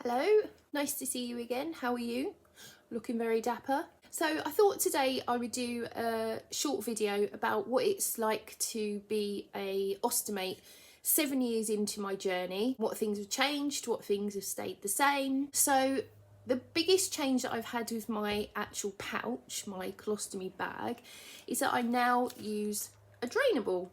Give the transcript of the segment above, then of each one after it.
Hello, nice to see you again. How are you? Looking very dapper. So I thought today I would do a short video about what it's like to be a Ostomate 7 years into my journey, what things have changed, what things have stayed the same. So the biggest change that I've had with my actual pouch, my colostomy bag, is that I now use a drainable.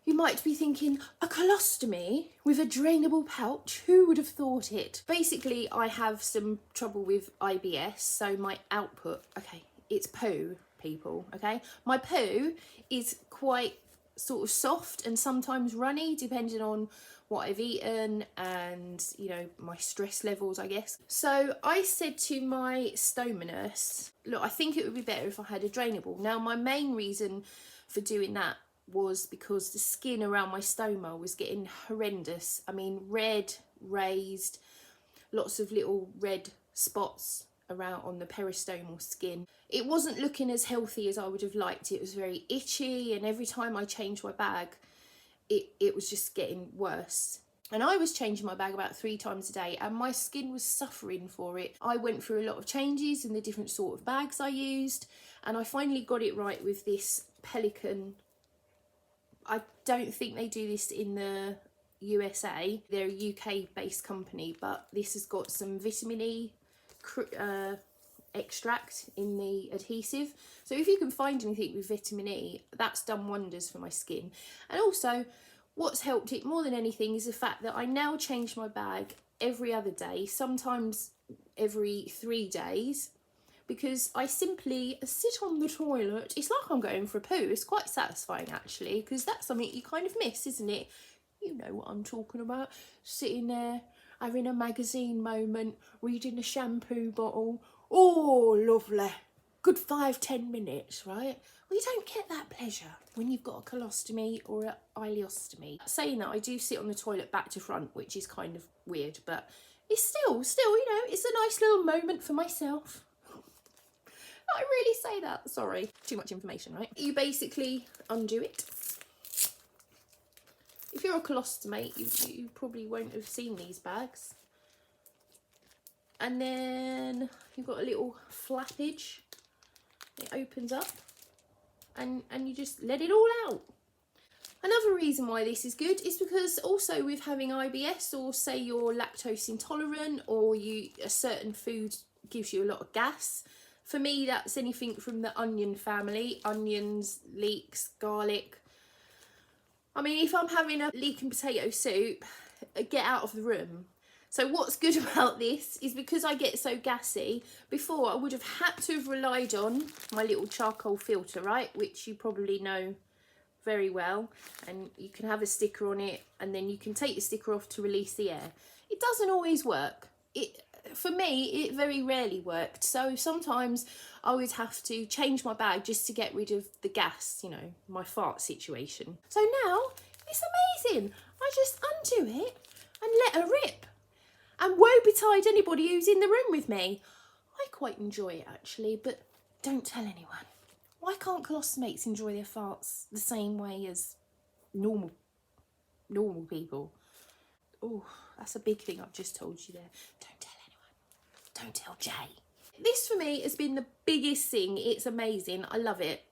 You might be thinking, a colostomy with a drainable pouch? Who would have thought it? Basically, I have some trouble with IBS, so my output, okay, it's poo, people, okay? My poo is quite sort of soft and sometimes runny, depending on what I've eaten and, you know, my stress levels, I guess. So I said to my stoma nurse, look, I think it would be better if I had a drainable. Now, my main reason for doing that was because the skin around my stoma was getting horrendous. I mean, red, raised, lots of little red spots around on the peristomal skin. It wasn't looking as healthy as I would have liked. It was very itchy, and every time I changed my bag, it was just getting worse. And I was changing my bag about 3 times a day, and my skin was suffering for it. I went through a lot of changes in the different sort of bags I used, and I finally got it right with this Pelican. I don't think they do this in the USA. They're a UK based company, but this has got some vitamin E extract in the adhesive. So if you can find anything with vitamin E, that's done wonders for my skin. And also, what's helped it more than anything is the fact that I now change my bag every other day, sometimes every 3 days, because I simply sit on the toilet. It's like I'm going for a poo. It's quite satisfying, actually, because that's something you kind of miss, isn't it? You know what I'm talking about. Sitting there, having a magazine moment, reading a shampoo bottle. Oh, lovely. Good 5-10 minutes, right? Well, you don't get that pleasure when you've got a colostomy or an ileostomy. Saying that, I do sit on the toilet back to front, which is kind of weird, but it's still, you know, it's a nice little moment for myself. I really say that, sorry. Too much information, right? You basically undo it. If you're a colostomate, you probably won't have seen these bags. And then you've got a little flappage. It opens up and you just let it all out. Another reason why this is good is because also with having IBS, or say you're lactose intolerant, or a certain food gives you a lot of gas. For me, that's anything from the onion family: onions, leeks, garlic. I mean, if I'm having a leek and potato soup, get out of the room. So what's good about this is because I get so gassy, before I would have had to have relied on my little charcoal filter, right? Which you probably know very well. And you can have a sticker on it, and then you can take the sticker off to release the air. It doesn't always work. For me, it very rarely worked. So sometimes I would have to change my bag just to get rid of the gas, you know, my fart situation. So now it's amazing. I just undo it and let her rip. And woe betide anybody who's in the room with me. I quite enjoy it, actually, but don't tell anyone. Why can't colostomates enjoy their farts the same way as normal people? Oh, that's a big thing I've just told you there. Don't tell anyone. Don't tell Jay. This for me has been the biggest thing. It's amazing. I love it.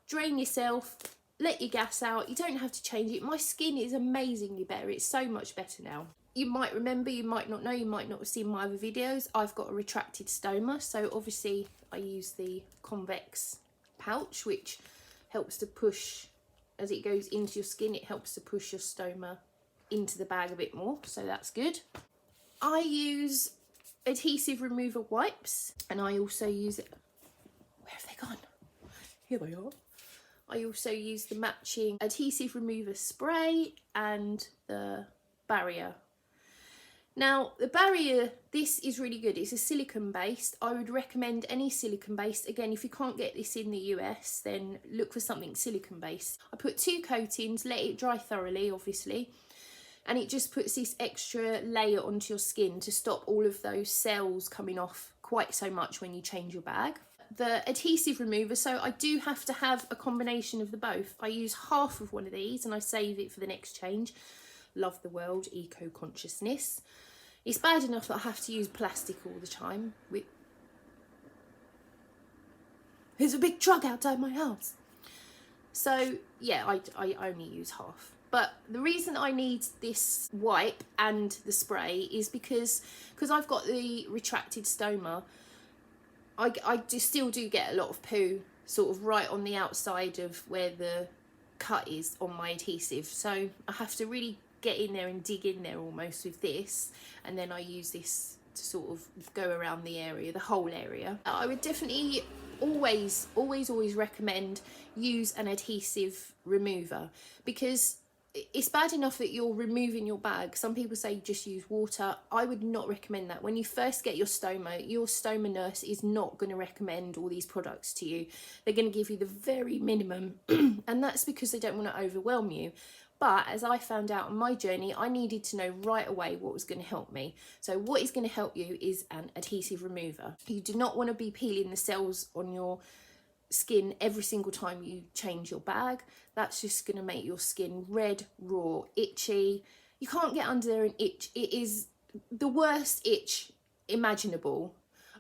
Drain yourself. Let your gas out. You don't have to change it. My skin is amazingly better. It's so much better now. You might remember, you might not know, you might not have seen my other videos. I've got a retracted stoma. So obviously I use the convex pouch, which helps to push, as it goes into your skin, it helps to push your stoma into the bag a bit more, so that's good. I use adhesive remover wipes, and I also use it. Where have they gone? Here they are. I also use the matching adhesive remover spray and the barrier. Now, the barrier, this is really good. It's a silicone based. I would recommend any silicone based. Again, if you can't get this in the US, then look for something silicone based. I put 2 coatings, let it dry thoroughly, obviously. And it just puts this extra layer onto your skin to stop all of those cells coming off quite so much when you change your bag. The adhesive remover, so I do have to have a combination of the both. I use half of one of these and I save it for the next change. Love the world, eco-consciousness. It's bad enough that I have to use plastic all the time. There's a big truck outside my house. So yeah, I only use half. But the reason I need this wipe and the spray is because I've got the retracted stoma. I still do get a lot of poo sort of right on the outside of where the cut is on my adhesive. So I have to really get in there and dig in there almost with this, and then I use this to sort of go around the area, the whole area. I would definitely always recommend use an adhesive remover, because it's bad enough that you're removing your bag. Some people say just use water. I would not recommend that. When you first get your stoma nurse is not going to recommend all these products to you. They're going to give you the very minimum and that's because they don't want to overwhelm you. But as I found out on my journey, I needed to know right away what was going to help me. So what is going to help you is an adhesive remover. You do not want to be peeling the cells on your skin every single time you change your bag. That's just going to make your skin red, raw, itchy. You can't get under there and itch. It is the worst itch imaginable.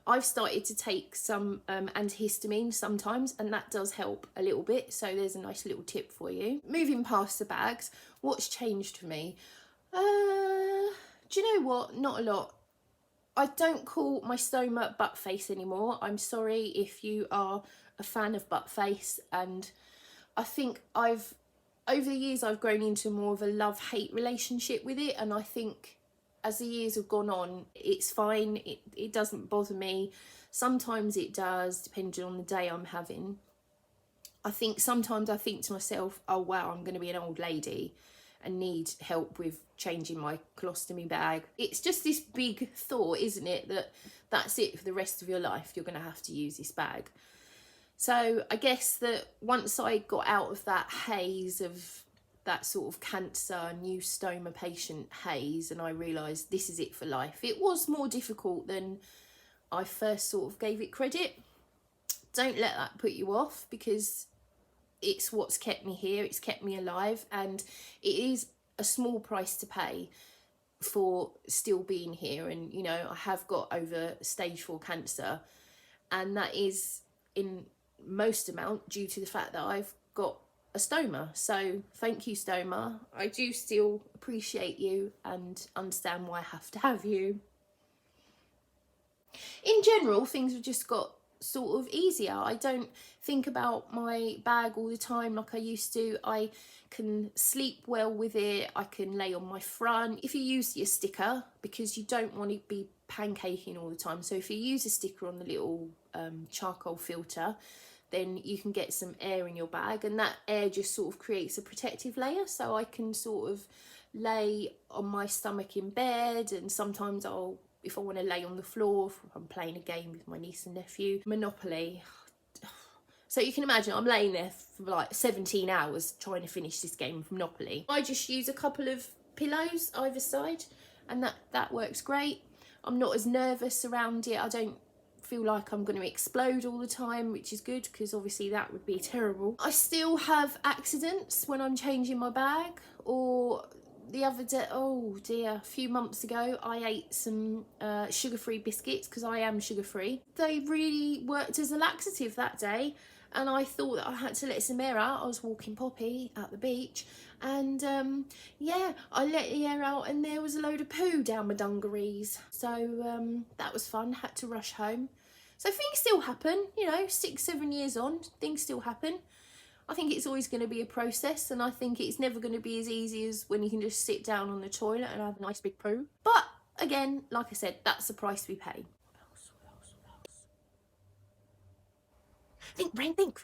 I've started to take some antihistamine sometimes, and that does help a little bit. So there's a nice little tip for you. Moving past the bags, what's changed for me? Do you know what? Not a lot. I don't call my stoma butt face anymore. I'm sorry if you are a fan of butt face, and I think over the years I've grown into more of a love-hate relationship with it, and I think as the years have gone on, it's fine. It doesn't bother me. Sometimes it does, depending on the day I'm having. I think sometimes I think to myself, oh wow, I'm going to be an old lady and need help with changing my colostomy bag. It's just this big thought, isn't it, that that's it for the rest of your life. You're going to have to use this bag. So I guess that once I got out of that haze of that sort of cancer, new stoma patient haze, and I realised this is it for life, it was more difficult than I first sort of gave it credit. Don't let that put you off, because it's what's kept me here, it's kept me alive, and it is a small price to pay for still being here. And you know, I have got over stage 4 cancer, and that is in most amount due to the fact that I've got a stoma. So thank you, stoma. I do still appreciate you and understand why I have to have you. In general, things have just got sort of easier. I don't think about my bag all the time like I used to. I can sleep well with it. I can lay on my front. If you use your sticker, because you don't want to be pancaking all the time, so if you use a sticker on the little charcoal filter, then you can get some air in your bag, and that air just sort of creates a protective layer. So I can sort of lay on my stomach in bed, and sometimes if I want to lay on the floor, if I'm playing a game with my niece and nephew, Monopoly. So you can imagine I'm laying there for like 17 hours trying to finish this game of Monopoly. I just use a couple of pillows either side, and that works great. I'm not as nervous around it. I don't feel like I'm going to explode all the time, which is good, because obviously that would be terrible. I still have accidents when I'm changing my bag, or the other day, oh dear, a few months ago I ate some sugar-free biscuits, because I am sugar-free. They really worked as a laxative that day, and I thought that I had to let some air out. I was walking Poppy at the beach, and yeah, I let the air out and there was a load of poo down my dungarees. So that was fun, had to rush home. So things still happen, you know, 6-7 years on, things still happen. I think it's always going to be a process, and I think it's never going to be as easy as when you can just sit down on the toilet and have a nice big poo. But again, like I said, that's the price we pay. What else? Think, brain, think.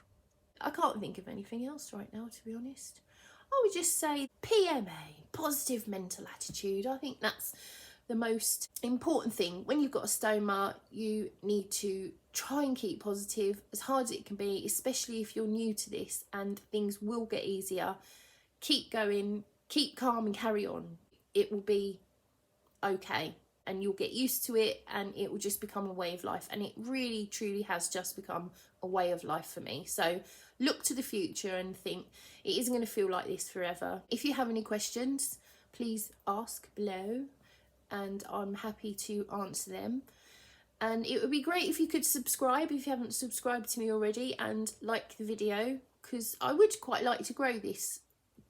I can't think of anything else right now, to be honest. I would just say PMA, positive mental attitude. I think that's the most important thing. When you've got a stoma, you need to try and keep positive as hard as it can be, especially if you're new to this, and things will get easier. Keep going, keep calm and carry on. It will be okay, and you'll get used to it, and it will just become a way of life. And it really truly has just become a way of life for me. So look to the future and think it isn't going to feel like this forever. If you have any questions, please ask below. and I'm happy to answer them. And it would be great if you could subscribe if you haven't subscribed to me already, and like the video, because I would quite like to grow this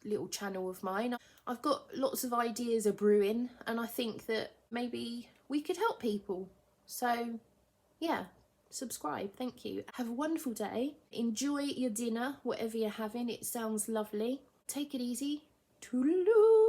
little channel of mine. I've got lots of ideas are brewing, and I think that maybe we could help people. So yeah, subscribe. Thank you. Have a wonderful day. Enjoy your dinner, whatever you're having. It sounds lovely. Take it easy. Toodaloo.